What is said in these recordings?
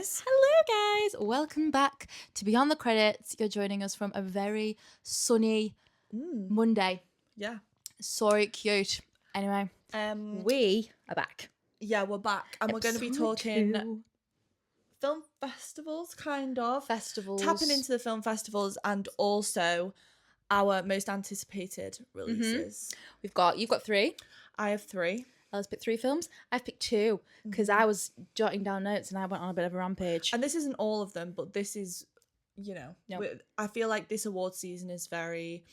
guys. Hello, guys. Welcome back to Beyond the Credits. You're joining us from a very sunny Monday. Yeah. So cute. Anyway, we are back. Yeah, we're back, and we're going to be Episode talking 2. film festivals, kind of. Festivals. Tapping into the film festivals, and also our most anticipated releases. You've got 3. I have 3. Let's pick 3 films. I've picked 2 because I was jotting down notes and I went on a bit of a rampage. And this isn't all of them, but this is, I feel like this award season is very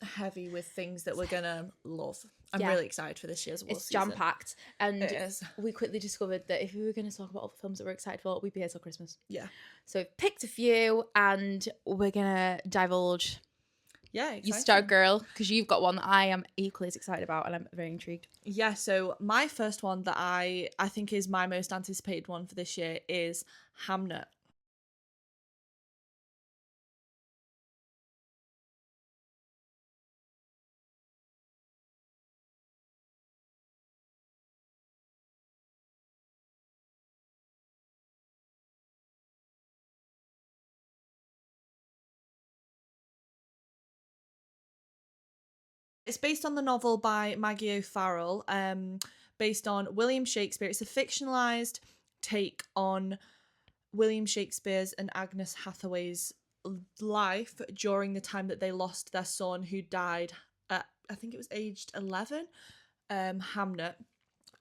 heavy with things that we're going to love. I'm really excited for this year's award season. It's jam-packed. And it is. We quickly discovered that if we were going to talk about all the films that we're excited for, we'd be here till Christmas. Yeah. So we've picked a few and we're going to divulge. Yeah, exciting. You start, girl, because you've got one that I am equally as excited about and I'm very intrigued. Yeah, so my first one that I think is my most anticipated one for this year is Hamnet. It's based on the novel by Maggie O'Farrell, based on William Shakespeare. It's a fictionalized take on William Shakespeare's and Agnes Hathaway's life during the time that they lost their son, who died at, I think it was aged 11, Hamnet.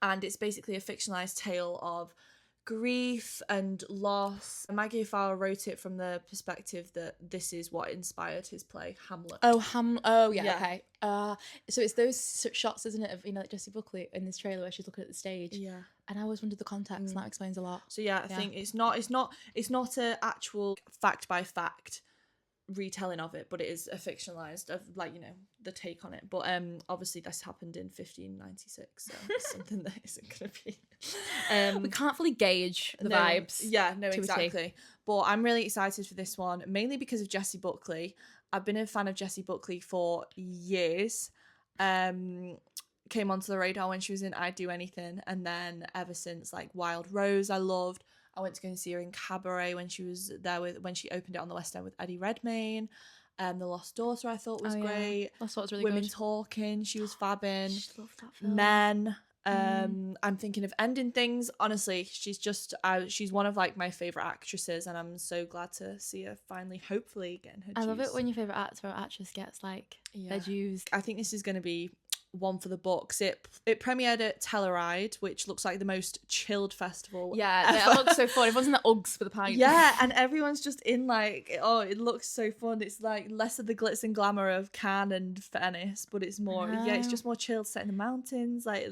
And it's basically a fictionalized tale of grief and loss. Maggie O'Farrell wrote it from the perspective that this is what inspired his play Hamlet. Yeah. Okay. So it's those shots, isn't it, of like Jessie Buckley in this trailer where she's looking at the stage. Yeah. And I always wondered the context, and that explains a lot. So I think it's not a actual fact by fact retelling of it, but it is a fictionalized of the take on it. But obviously this happened in 1596, so it's something that isn't gonna be we can't fully gauge the vibes. Yeah, no, exactly. But I'm really excited for this one, mainly because of Jessie Buckley. I've been a fan of Jessie Buckley for years. Came onto the radar when she was in I'd Do Anything, and then ever since, like, Wild Rose I loved. I went to go and see her in Cabaret when she was there when she opened it on the West End with Eddie Redmayne. The Lost Daughter I thought was great. Lost Daughter's really Women good. Talking, she was fabbing. I love that film. Men. I'm thinking of Ending Things. Honestly, she's just she's one of like my favorite actresses, and I'm so glad to see her finally, hopefully, getting her dues. I love it when your favorite actor or actress gets like their dues. I think this is going to be one for the books. It premiered at Telluride, which looks like the most chilled festival. Yeah, it looks so fun. Everyone's in the Uggs for the pint. Yeah, and everyone's just in like, it looks so fun. It's like less of the glitz and glamour of Cannes and Venice, but it's more it's just more chilled, set in the mountains. Like,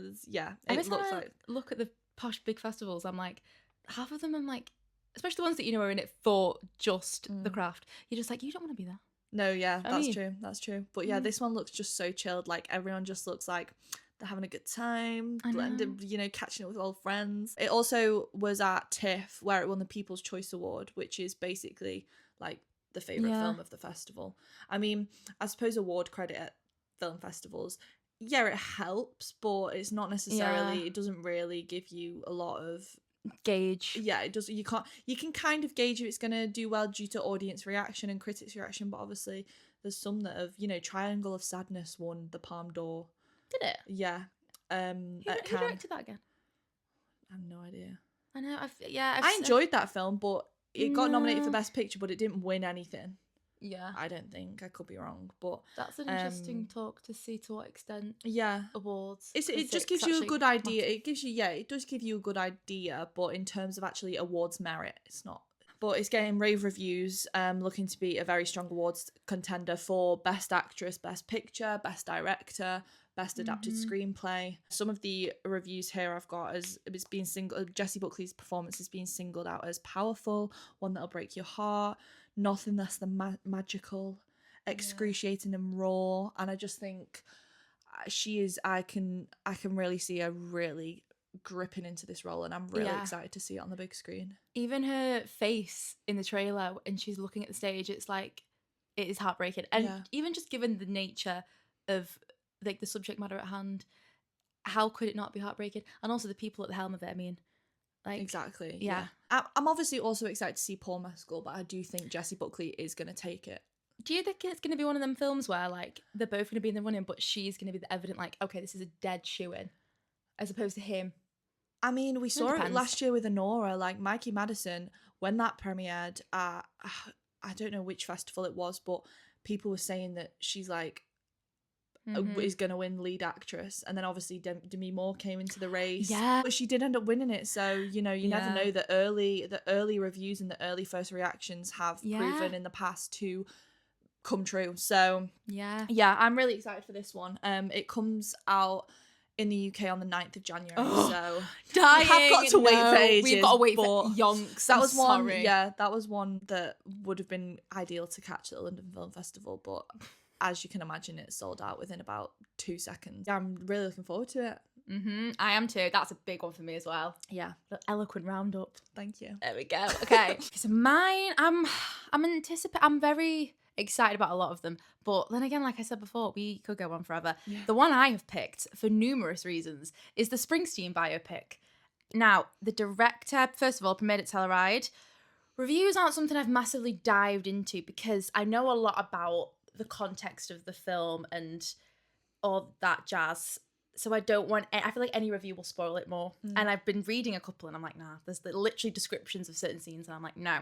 every time I look at the posh big festivals, I'm like, half of them I'm like, especially the ones that are in it for just the craft, you're just like, you don't want to be there. No, that's true. But this one looks just so chilled. Like, everyone just looks like they're having a good time, blended, catching up with old friends. It also was at TIFF, where it won the People's Choice Award, which is basically like the favourite film of the festival. I mean, I suppose award credit at film festivals, it helps, but it's not necessarily, it doesn't really give you a lot of gauge. It does. You can kind of gauge if it's going to do well due to audience reaction and critics reaction, but obviously there's some that have, Triangle of Sadness won the Palme d'Or. Did it? Yeah. Who directed that again? I have no idea. I know. I enjoyed that film, but it got nominated for Best Picture, but it didn't win anything. Yeah, I don't think. I could be wrong, but that's an interesting talk to see to what extent. Awards. It just gives you a good idea. It gives you it does give you a good idea, but in terms of actually awards merit, it's not. But it's getting rave reviews. Looking to be a very strong awards contender for Best Actress, Best Picture, Best Director, Best Adapted Screenplay. Some of the reviews here I've got as it's being Jessie Buckley's performance has been singled out as powerful, one that'll break your heart, nothing less than magical, excruciating and raw. And I just think she is. I can really see her really gripping into this role, and I'm really excited to see it on the big screen. Even her face in the trailer and she's looking at the stage, it's like, it is heartbreaking. And even just given the nature of like the subject matter at hand, how could it not be heartbreaking? And also the people at the helm of it. I mean, Like, Exactly. yeah. I'm obviously also excited to see Paul Mescal, but I do think Jessie Buckley is going to take it. Do you think it's going to be one of them films where, like, they're both going to be in the running, but she's going to be the evident, like, okay, this is a dead shoe-in, as opposed to him? I mean, we saw it depends. last year with Honora, like Mikey Madison, when that premiered at, I don't know which festival it was, but people were saying that she's like, is going to win lead actress. And then obviously Demi Moore came into the race. Yeah. But she did end up winning it. So, you know, you never know. The early reviews and the early first reactions have proven in the past to come true. So, yeah, I'm really excited for this one. It comes out in the UK on the 9th of January. So dying. We have got to wait for ages. We've got to wait for yonks. That was one. Yeah, that was one that would have been ideal to catch at the London Film Festival, but as you can imagine, it sold out within about 2 seconds. I'm really looking forward to it. I am too. That's a big one for me as well. Yeah. The eloquent roundup. Thank you. There we go. Okay. So mine, I'm very excited about a lot of them, but then again, like I said before, we could go on forever. Yeah. The one I have picked for numerous reasons is the Springsteen biopic. Now, the director, first of all, premiered at Telluride. Reviews aren't something I've massively dived into because I know a lot about the context of the film and all that jazz. So I don't want, I feel like any review will spoil it more. And I've been reading a couple and I'm like, nah, there's literally descriptions of certain scenes and I'm like, no,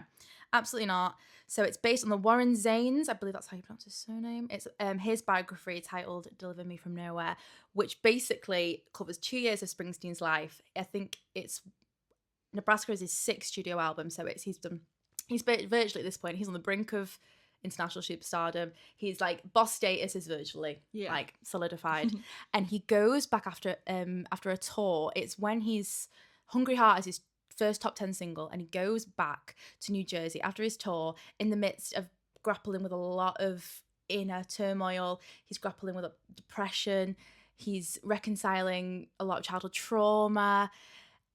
absolutely not. So it's based on the Warren Zanes, I believe that's how you pronounce his surname. It's his biography titled Deliver Me From Nowhere, which basically covers 2 years of Springsteen's life. I think Nebraska is his 6th studio album. So he's virtually at this point, he's on the brink of international superstardom. He's like, boss status is virtually like solidified. And he goes back after a tour. It's when Hungry Heart is his first top 10 single, and he goes back to New Jersey after his tour in the midst of grappling with a lot of inner turmoil. He's grappling with depression. He's reconciling a lot of childhood trauma.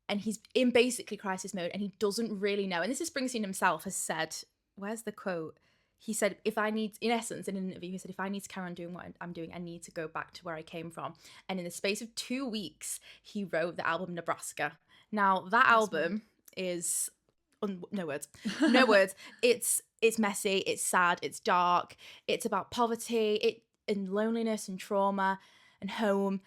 And he's in basically crisis mode, and he doesn't really know. And this is Springsteen himself has said, where's the quote? He said, in essence, in an interview, he said, if I need to carry on doing what I'm doing, I need to go back to where I came from. And in the space of 2 weeks, he wrote the album Nebraska. Now, that album is, no words. It's messy, it's sad, it's dark. It's about poverty, and loneliness and trauma and home.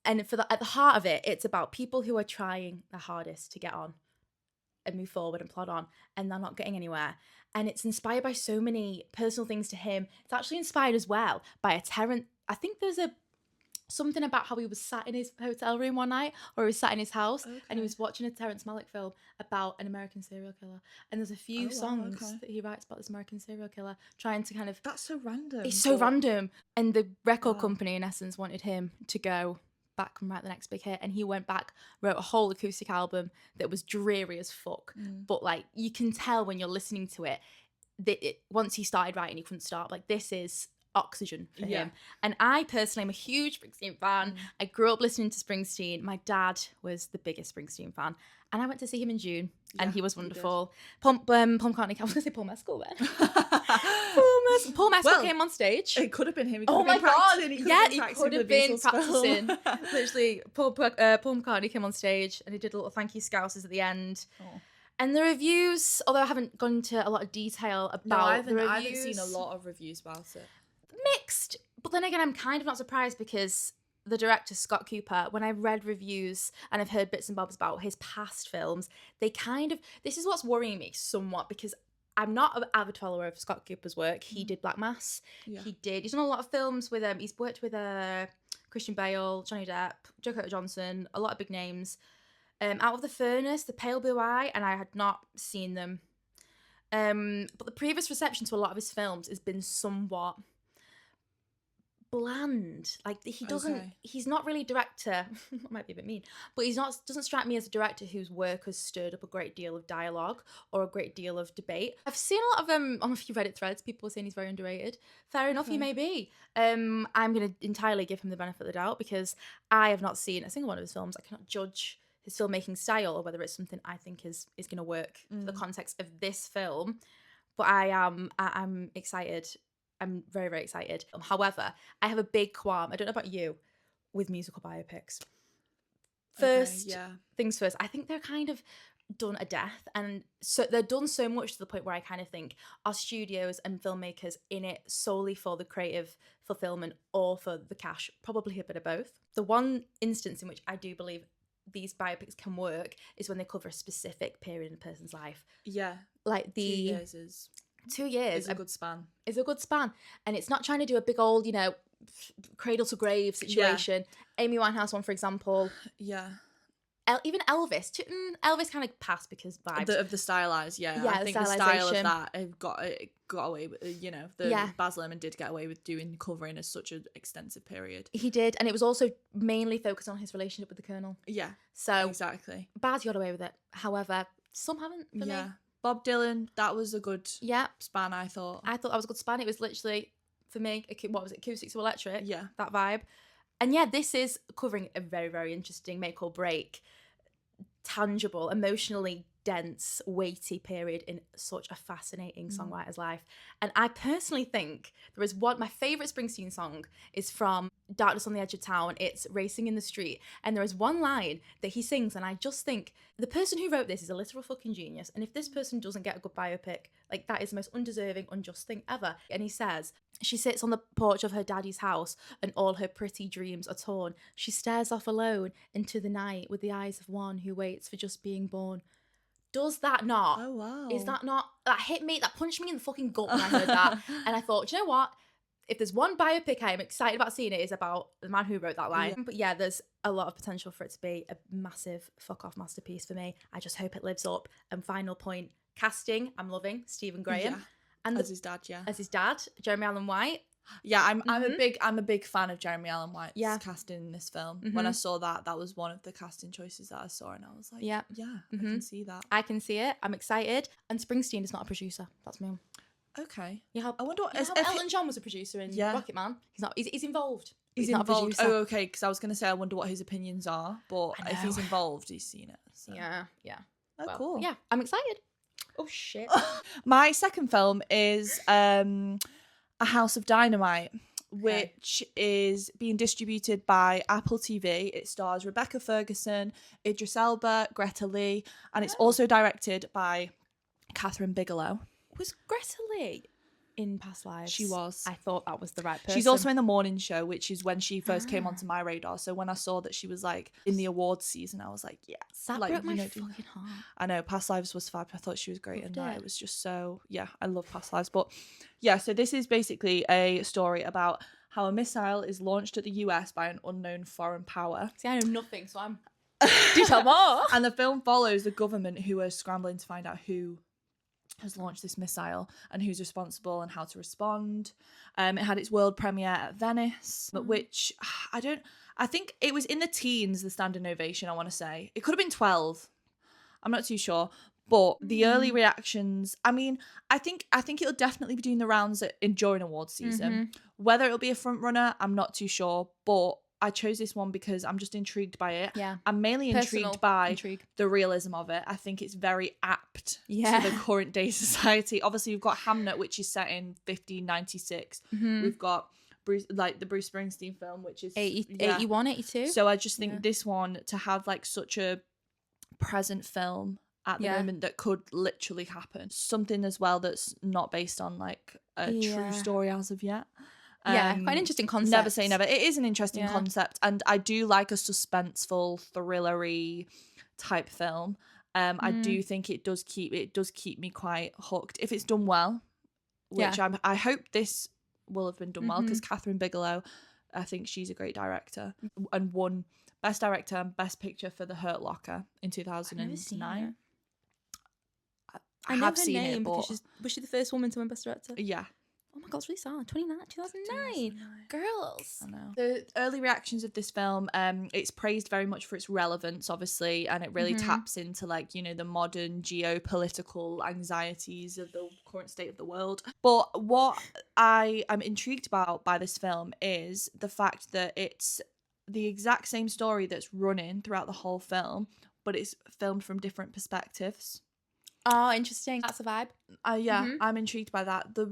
And at the heart of it, it's about people who are trying their hardest to get on and move forward and plod on, and they're not getting anywhere. And it's inspired by so many personal things to him. It's actually inspired as well by I think there's something about how he was sat in his hotel room one night, or he was sat in his house, and he was watching a Terrence Malick film about an American serial killer. And there's a few songs that he writes about this American serial killer, trying to kind of... That's so random. It's so random. And the record company, in essence, wanted him to go back and write the next big hit, and he went back, wrote a whole acoustic album that was dreary as fuck, but like you can tell when you're listening to it that once he started writing, he couldn't stop. Like, this is oxygen for him. And I personally am a huge Springsteen fan. I grew up listening to Springsteen. My dad was the biggest Springsteen fan, and I went to see him in June, and he was wonderful. Paul McCartney, I was going to say Paul Mescal then. Paul Mescal came on stage. It could have been him. Oh my god! He could have been practicing. Literally, Paul McCartney came on stage and he did a little thank you scousers at the end. Oh. And the reviews, although I haven't gone into a lot of detail about the reviews, I haven't seen a lot of reviews about it. Mixed, but then again, I'm kind of not surprised because the director, Scott Cooper, when I've read reviews and I've heard bits and bobs about his past films, this is what's worrying me somewhat, because I'm not an avid follower of Scott Cooper's work. He did Black Mass. Yeah. He's done a lot of films with he's worked with Christian Bale, Johnny Depp, Joe Cocker Johnson, a lot of big names. Out of the Furnace, The Pale Blue Eye, and I had not seen them. But the previous reception to a lot of his films has been somewhat bland. Like, he's not really a director. That might be a bit mean, but doesn't strike me as a director whose work has stirred up a great deal of dialogue or a great deal of debate. I've seen a lot of on a few Reddit threads, people saying he's very underrated. Fair enough, he may be. I'm going to entirely give him the benefit of the doubt because I have not seen a single one of his films. I cannot judge his filmmaking style or whether it's something I think is going to work for the context of this film. But I'm excited. I'm very, very excited. However, I have a big qualm, I don't know about you, with musical biopics. First yeah. things first, I think they're kind of done a death, and so they're done so much to the point where I kind of think, are studios and filmmakers in it solely for the creative fulfillment or for the cash? Probably a bit of both. The one instance in which I do believe these biopics can work is when they cover a specific period in a person's life. Yeah. Like 2 years is 2 years a good span. is a good span, and it's not trying to do a big old, cradle to grave situation. Amy Winehouse one, for example. Yeah. Even Elvis. Elvis kind of passed because vibes. Of the stylized, yeah. Yeah, I think the style of stylisation. that got away with, Baz Luhrmann did get away with covering such an extensive period. He did, and it was also mainly focused on his relationship with the Colonel. Yeah, so exactly. Baz got away with it. However, some haven't. For me. Bob Dylan, that was a good span. I thought that was a good span. It was literally for me. What was it? Acoustic to electric. Yeah, that vibe. And this is covering a very, very interesting make or break, tangible, emotionally dense, weighty period in such a fascinating songwriter's life. And I personally think there is my favourite Springsteen song is from Darkness on the Edge of Town. It's Racing in the Street. And there is one line that he sings, and I just think the person who wrote this is a literal fucking genius. And if this person doesn't get a good biopic, that is the most undeserving, unjust thing ever. And he says, she sits on the porch of her daddy's house and all her pretty dreams are torn. She stares off alone into the night with the eyes of one who waits for just being born. Does that not? Oh, wow. Is that not? That hit me, that punched me in the fucking gut when I heard that. And I thought, do you know what? If there's one biopic I am excited about seeing, it is about the man who wrote that line. Yeah. But yeah, there's a lot of potential for it to be a massive fuck-off masterpiece for me. I just hope it lives up. And final point, casting, I'm loving Stephen Graham. Yeah. And as his dad, As his dad, Jeremy Allen White. Yeah, I'm a big fan of Jeremy Allen White's casting in this film. When I saw that was one of the casting choices that I saw, and I was like, I can see that. I can see it. I'm excited. And Springsteen is not a producer. That's me. Okay. Yeah. I wonder what if Elton John was a producer in Rocket Man. He's not. He's involved. He's not involved. A producer. Oh, okay. Because I was gonna say I wonder what his opinions are, but if he's involved, he's seen it. So. Yeah. Oh, cool. Yeah, I'm excited. Oh shit. My second film is A House of Dynamite, which is being distributed by Apple TV. It stars Rebecca Ferguson, Idris Elba, Greta Lee, and it's also directed by Catherine Bigelow. Was Greta Lee in past lives? She was. I thought that was the right person. She's also in The Morning Show, which is when she first came onto my radar. So when I saw that she was in the awards season, I was like, yes. That broke my fucking heart. I know, Past Lives was fab. I thought she was great in that. It was just so, I love Past Lives. But yeah, so this is basically a story about how a missile is launched at the US by an unknown foreign power. See, I know nothing, so I'm... Do tell more. And the film follows the government who are scrambling to find out who has launched this missile and who's responsible and how to respond. It had its world premiere at Venice, which I think it was in the teens, the standing ovation, I want to say. It could have been 12. I'm not too sure. But the early reactions, I mean, I think it'll definitely be doing the rounds during awards season. Whether it'll be a front runner, I'm not too sure. But I chose this one because I'm just intrigued by it. Yeah. I'm mainly intrigued by the realism of it. I think it's very apt to the current day society. Obviously, we've got Hamnet, which is set in 1596. We've got Bruce, the Bruce Springsteen film, which is 81, 82. So I just think this one, to have such a present film at the moment that could literally happen. Something as well that's not based on a true story as of yet. Quite an interesting concept. Never say never. It is an interesting concept, and I do like a suspenseful, thrillery type film. I do think it does keep me quite hooked if it's done well, which I hope this will have been done well, because Catherine Bigelow, I think she's a great director and won Best Director and Best Picture for The Hurt Locker in 2009. I have seen it, but was she the first woman to win Best Director? Yeah. Oh my god, it's really sad. 2009. Girls. I know. The early reactions of this film, it's praised very much for its relevance, obviously, and it really taps into the modern geopolitical anxieties of the current state of the world. But what I am intrigued about by this film is the fact that it's the exact same story that's running throughout the whole film, but it's filmed from different perspectives. Oh, interesting. That's a vibe. I'm intrigued by that. The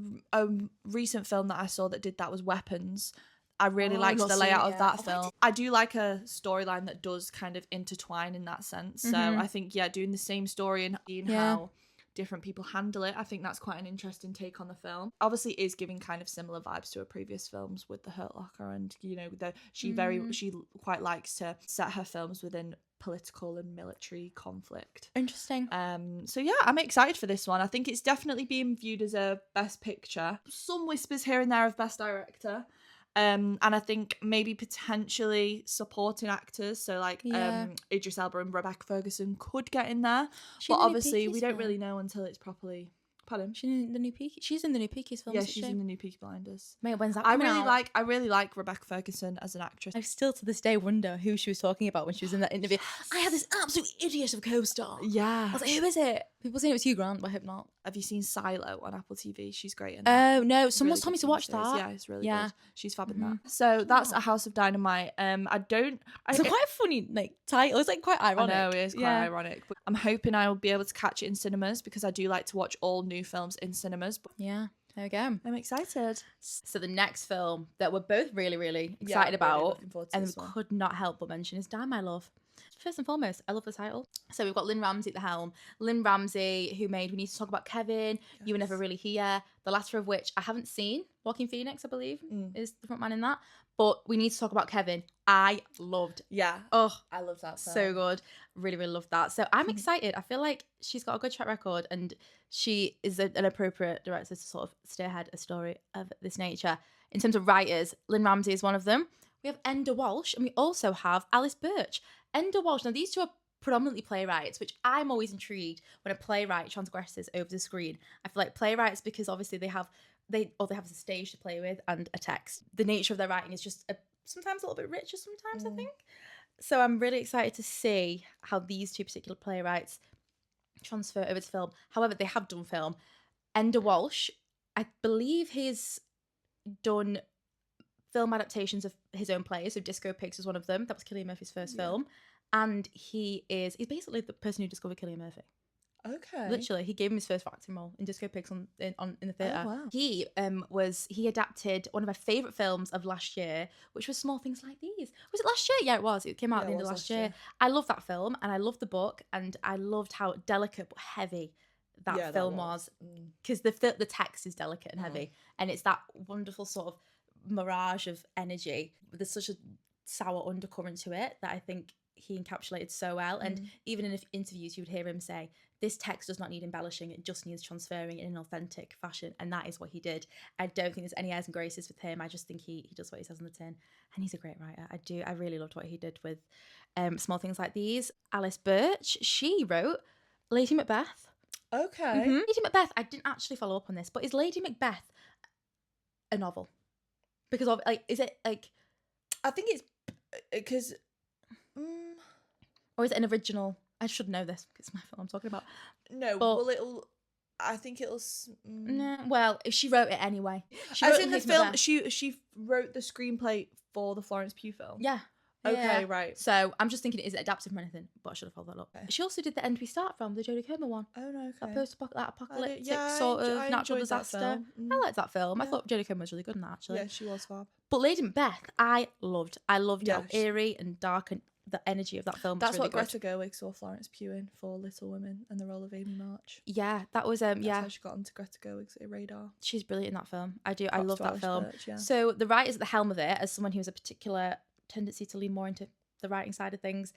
recent film that I saw that did that was Weapons, I really liked not the seen layout it of that yet. film. I do like a storyline that does kind of intertwine in that sense. So I think, doing the same story and seeing how different people handle it, I think that's quite an interesting take on the film. Obviously it is giving kind of similar vibes to her previous films with The Hurt Locker, and she quite likes to set her films within political and military conflict. Interesting. So yeah, I'm excited for this one. I think it's definitely being viewed as a best picture. Some whispers here and there of best director. And I think maybe potentially supporting actors, so like Idris Elba and Rebecca Ferguson could get in there, but obviously we don't really know until it's properly. Pardon? She's in the new Peaky. She's in the new Peaky's film. Yeah, she's in the new Peaky Blinders. Mate, when's that coming out? I really like Rebecca Ferguson as an actress. I still to this day wonder who she was talking about when she was in that interview. Yes. I had this absolute idiot of a co-star. Yeah. I was like, who is it? People saying it was Hugh Grant, but I hope not. Have you seen Silo on Apple TV? She's great in that. Oh no, someone's told me to watch that. Yeah, it's really good. She's fab in that. So that's A House of Dynamite. It's quite a funny title. It's quite ironic. I know, it is quite ironic. But I'm hoping I will be able to catch it in cinemas, because I do like to watch all new films in cinemas. But yeah, there we go. I'm excited. So the next film that we're both really, really excited about, really and we could not help but mention, is Die My Love. First and foremost, I love the title. So we've got Lynn Ramsey at the helm. Lynn Ramsey, who made We Need to Talk About Kevin, You Were Never Really Here, the latter of which I haven't seen. Joaquin Phoenix, I believe, is the front man in that. But We Need to Talk About Kevin, I loved. Yeah. Oh, I love that film. So good. Really, really love that. So I'm excited. I feel like she's got a good track record, and she is an appropriate director to sort of stay ahead a story of this nature. In terms of writers, Lynn Ramsey is one of them. We have Enda Walsh, and we also have Alice Birch. Enda Walsh, now these two are predominantly playwrights, which I'm always intrigued when a playwright transgresses over the screen. I feel like playwrights, because obviously they have a stage to play with and a text. The nature of their writing is just sometimes a little bit richer sometimes, I think. So I'm really excited to see how these two particular playwrights transfer over to film. However, they have done film. Enda Walsh, I believe he's done film adaptations of his own plays. So Disco Pigs was one of them. That was Cillian Murphy's first film. And he's basically the person who discovered Cillian Murphy. Okay. Literally, he gave him his first acting role in Disco Pigs in the theatre. Oh, wow. He adapted one of my favourite films of last year, which was Small Things Like These. Was it last year? Yeah, it was. It came out at the end of last year. I love that film, and I love the book, and I loved how delicate but heavy that film was. Because the text is delicate and heavy, and it's that wonderful sort of mirage of energy. There's such a sour undercurrent to it that I think he encapsulated so well. And even in interviews, you would hear him say, this text does not need embellishing, it just needs transferring in an authentic fashion. And that is what he did. I don't think there's any airs and graces with him. I just think he does what he says on the tin. And he's a great writer. I really loved what he did with Small Things Like These. Alice Birch, she wrote Lady Macbeth. Okay. Lady Macbeth, I didn't actually follow up on this, but is Lady Macbeth a novel? Because of is it I think it's because or is it an original? I should know this because it's my film I'm talking about. No, but, well, I think it'll. No, well, if she wrote it anyway. As in the film, she wrote the screenplay for the Florence Pugh film. Yeah. Okay, right. So I'm just thinking, is it adapted from anything? But I should have followed that up. Okay. She also did The End We Start From, the Jodie Comer one. Oh no, okay. That apocalyptic sort of natural disaster. I liked that film. I thought Jodie Comer was really good in that, actually. Yeah, she was fab. But Lady Macbeth, I loved how eerie and dark and the energy of that film. That's was really what Greta Gerwig saw Florence Pugh in for Little Women and the role of Amy March. Yeah, that was That's how she got onto Greta Gerwig's radar. She's brilliant in that film. I love that film. Birch, yeah. So the writers at the helm of it, as someone who has a particular tendency to lean more into the writing side of things,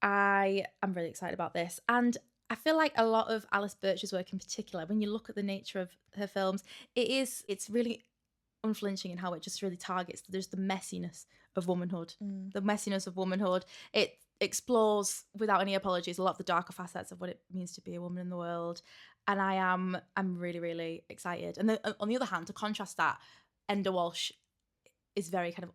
I am really excited about this. And I feel like a lot of Alice Birch's work in particular, when you look at the nature of her films, it's really unflinching in how it just really targets there's the messiness of womanhood. The messiness of womanhood. It explores without any apologies a lot of the darker facets of what it means to be a woman in the world. And I'm really, really excited. And then, on the other hand, to contrast that, Enda Walsh is very kind of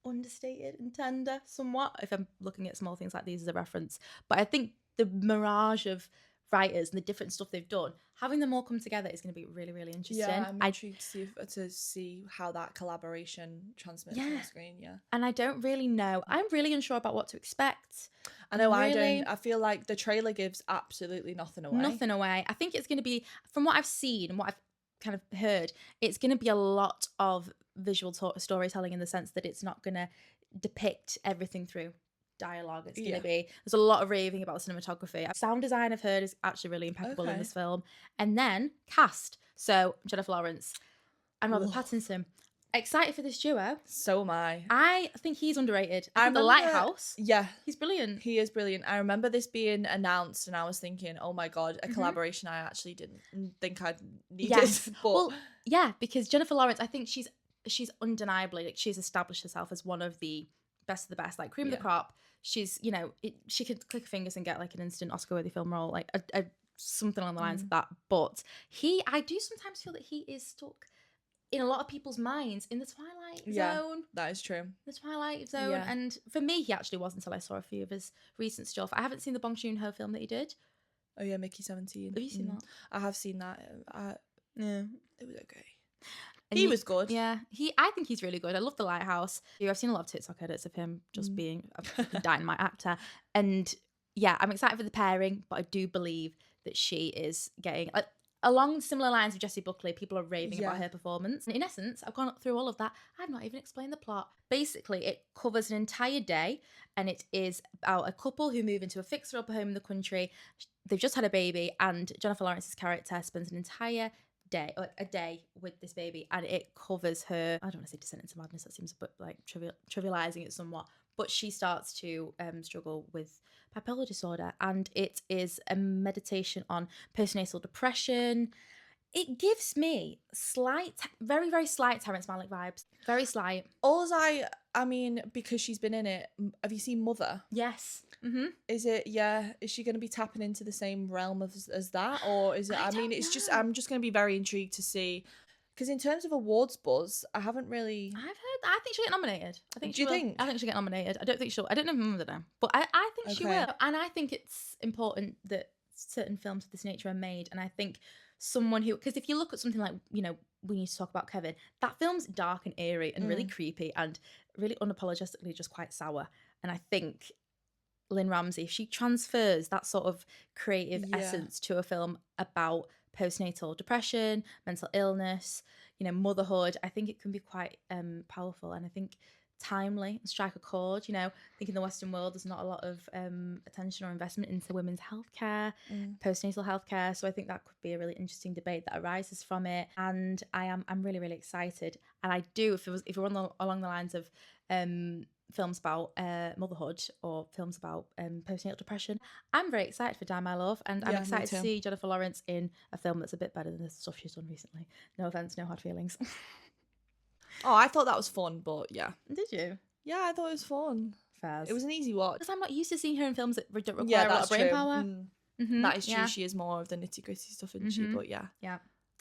understated and tender somewhat, if I'm looking at Small Things Like These as a reference. But I think the mirage of writers and the different stuff they've done, having them all come together is going to be really, really interesting. Yeah, I'm intrigued to see how that collaboration transmits on the screen. Yeah, and I don't really know. I'm really unsure about what to expect. I know I don't. I feel like the trailer gives absolutely nothing away. I think it's going to be, from what I've seen and what I've kind of heard, it's going to be a lot of visual storytelling in the sense that it's not going to depict everything through dialogue. It's going to be, there's a lot of raving about the cinematography. Sound design, I've heard, is actually really impeccable in this film. And then cast. So Jennifer Lawrence and Robert Pattinson. Excited for this duo. So am I. I think he's underrated. I think The Lighthouse. Yeah. He's brilliant. He is brilliant. I remember this being announced and I was thinking, oh my God, a collaboration I actually didn't think I'd needed. Yes. But well, yeah, because Jennifer Lawrence, I think she's undeniably, like, she's established herself as one of the best of the best, like cream of the crop. She's, you know, she could click her fingers and get like an instant Oscar-worthy film role, like a something along the lines of that. But I do sometimes feel that he is stuck in a lot of people's minds in the Twilight Zone. That is true. The Twilight Zone. Yeah. And for me, he actually was until I saw a few of his recent stuff. I haven't seen the Bong Joon-ho film that he did. Oh yeah, Mickey 17. Have you seen that? I have seen that. Yeah. It was okay. And he was good. Yeah. I think he's really good. I love The Lighthouse. I've seen a lot of TikTok edits of him just being a Dynamite actor. And yeah, I'm excited for the pairing, but I do believe that she is getting... along similar lines of Jessie Buckley, people are raving about her performance. And in essence, I've gone through all of that. I've not even explained the plot. Basically, it covers an entire day, and it is about a couple who move into a fixer-upper home in the country. They've just had a baby, and Jennifer Lawrence's character spends an entire day, or a day with this baby, and it covers her, I don't want to say descent into madness, that seems a bit like trivializing it somewhat, but she starts to struggle with bipolar disorder, and it is a meditation on postnatal depression. It gives me very, very slight Terrence Malick vibes. Very slight. I mean, because she's been in it, have you seen Mother? Yes. Is she going to be tapping into the same realm as that? Or is it, I'm just going to be very intrigued to see. Because in terms of awards buzz, I haven't really... I think she'll get nominated. Do you think? I think she'll get nominated. I don't know Mother now. But I think she will. And I think it's important that certain films of this nature are made. And I think someone who... Because if you look at something like, you know, we need to talk about Kevin, that film's dark and eerie and really creepy and really unapologetically just quite sour. And I think Lynn Ramsey, if she transfers that sort of creative essence to a film about postnatal depression, mental illness, you know, motherhood, I think it can be quite powerful, and I think timely and strike a chord. You know, I think in the Western world there's not a lot of attention or investment into women's healthcare, postnatal healthcare. So I think that could be a really interesting debate that arises from it. And I'm really, really excited. And I do, if we're along the lines of films about motherhood or films about postnatal depression, I'm very excited for Die My Love, and I'm excited to see Jennifer Lawrence in a film that's a bit better than the stuff she's done recently. No offense, no hard feelings. Oh, I thought that was fun, but yeah. Did you? Yeah, I thought it was fun. Fairs. It was an easy watch. Because I'm not used to seeing her in films that require a lot of brain power. That is true. Yeah. She is more of the nitty-gritty stuff, isn't she? But yeah. Yeah.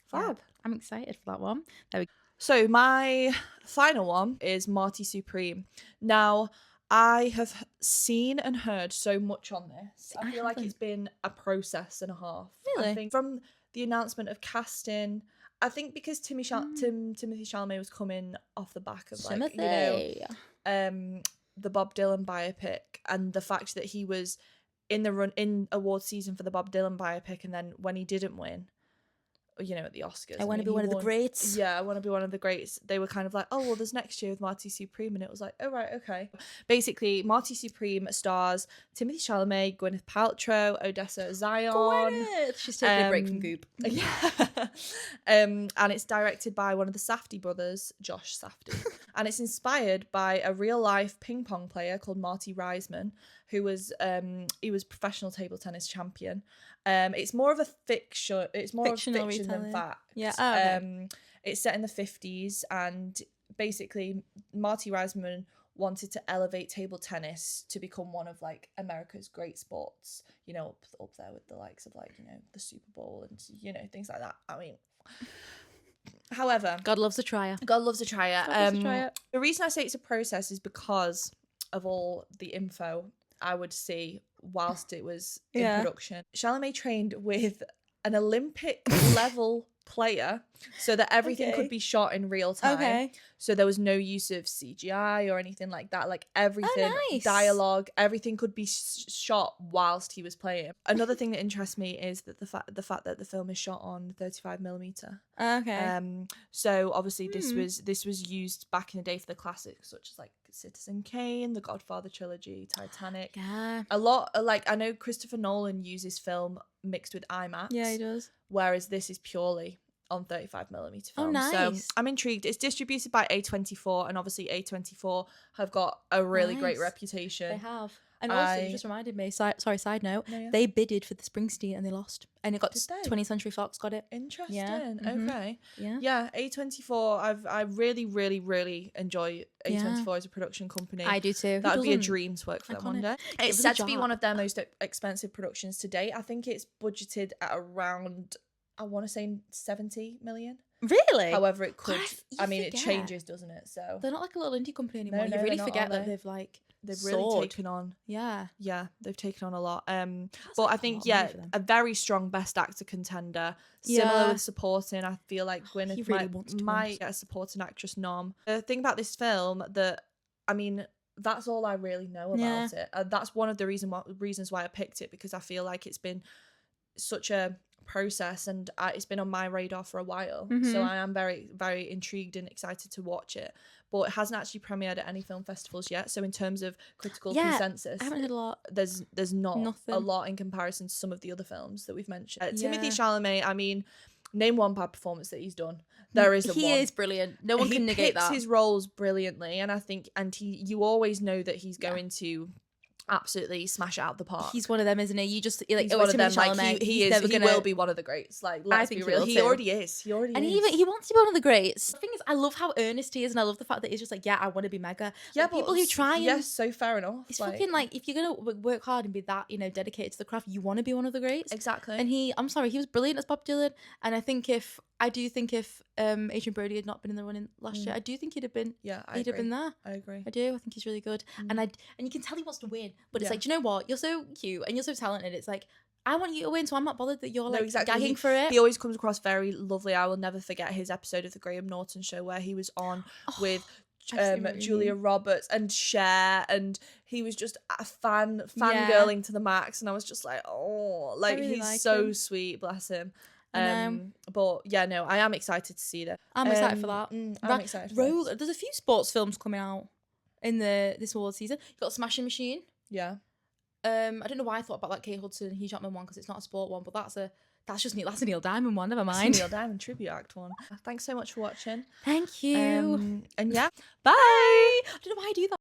Fab. Yeah. I'm excited for that one. There we go. So my final one is Marty Supreme. Now, I have seen and heard so much on this. I feel like it's been a process and a half. Really? I think from the announcement of casting, I think because Timothy Chalamet was coming off the back of, like, you know, the Bob Dylan biopic, and the fact that he was in the run in award season for the Bob Dylan biopic, and then when he didn't win, you know, at the Oscars, I want to be one of the greats. Yeah, I want to be one of the greats. They were kind of like, oh, well, there's next year with Marty Supreme, and it was like, oh, right, okay. Basically, Marty Supreme stars Timothy Chalamet, Gwyneth Paltrow, Odessa Zion. Gwyneth! She's taking a break from Goop. Yeah. And it's directed by one of the Safdie brothers, Josh Safdie. And it's inspired by a real-life ping pong player called Marty Reisman, who was he was professional table tennis champion. It's more of a fiction. It's more fictional of fiction retelling. than fact. Yeah. Oh, okay. It's set in the 50s, and basically Marty Reisman wanted to elevate table tennis to become one of, like, America's great sports. You know, up there with the likes of, like, you know, the Super Bowl and, you know, things like that. I mean, however, God loves a trier. God loves a trier. God loves a trier. The reason I say it's a process is because of all the info I would see whilst it was in production. Chalamet trained with an Olympic level player so that everything Okay. could be shot in real time. Okay. So there was no use of CGI or anything like that. Like everything, nice. dialogue, everything could be shot whilst he was playing. Another thing that interests me is that the fact that the film is shot on 35mm. Okay. So obviously this was used back in the day for the classics such as like Citizen Kane, The Godfather trilogy, Titanic. Yeah. A lot, like I know Christopher Nolan uses film mixed with IMAX. Yeah, he does. Whereas this is purely on 35mm film. Oh, nice. So I'm intrigued. It's distributed by A24, and obviously A24 have got a really great Nice. reputation. They have. And also, you just reminded me, side note, No, yeah. they bidded for the Springsteen and they lost. And it got Did they? 20th Century Fox got it. Interesting. Yeah. Mhm. Okay. Yeah. Yeah, A24. I really, really, really enjoy A24 as a production company. I do too. That would be a dream to work for them one Iconic. day. Give It's us a said to be job. one of their most expensive productions to date. I think it's budgeted at around, I want to say 70 million. Really? However, it could. God, you I mean, it forget. changes, doesn't it? So They're not like a little indie company anymore. no, you really they're not, forget are that they? they've like they've really soared. taken on. Yeah. Yeah, they've taken on a lot. But like I a think lot of money yeah, for them. a very strong best actor contender. Similar Yeah. with supporting, I feel like Gwyneth He really wants to might win. get a supporting actress nom. The thing about this film that I mean, that's all I really know Yeah. about it. That's one of the reasons why I picked it, because I feel like it's been such a process and it's been on my radar for a while. So Mhm. I am very, very intrigued and excited to watch it. But it hasn't actually premiered at any film festivals yet. So in terms of critical Yeah, consensus, I haven't heard a lot. there's not Nothing. a lot in comparison to some of the other films that we've mentioned. Timothy Yeah. Chalamet, I mean, name one bad performance that he's done. There isn't He one. is brilliant. No one He can negate picks that. his roles brilliantly, and I think, you always know that he's Yeah. going to absolutely smash it out the park. He's one of them, isn't he? You just like He's one of them. Timothy Like Chalamet, he he's is. never He gonna- will be one of the greats. Like let's think be he real. will He too. already is. He already And is. he wants to be one of the greats. The thing is, I love how earnest he is, and I love the fact that he's just like, yeah, I want to be mega. yeah, Like, people who try and yes, so fair enough. it's fucking like if you're gonna work hard and be that dedicated to the craft, you want to be one of the greats. exactly. And I'm sorry, he was brilliant as Bob Dylan. And I do think if Adrian Brody had not been in the running last year, I do think he'd have been yeah, I he'd agree. have been there. I agree. I do. I think he's really good. And you can tell he wants to win. But it's Yeah. like, do you know what? You're so cute and you're so talented. It's like, I want you to win, so I'm not bothered that you're No, like exactly. gagging for it. He always comes across very lovely. I will never forget his episode of the Graham Norton show where he was on with I see what you Julia mean. Roberts and Cher, and he was just a Yeah. fangirling to the max, and I was just like, oh, like really he's like so him. sweet, bless him. I know. But yeah, no, I am excited to see that. I'm excited for that. I'm excited for this. There's a few sports films coming out in this award season. You've got Smashing Machine. Yeah. I don't know why I thought about that Kate Hudson, Hugh Jackman one because it's not a sport one, but that's a Neil Diamond one. Never mind. Neil Diamond tribute act one. Thanks so much for watching. Thank you. And yeah, bye. I don't know why I do that.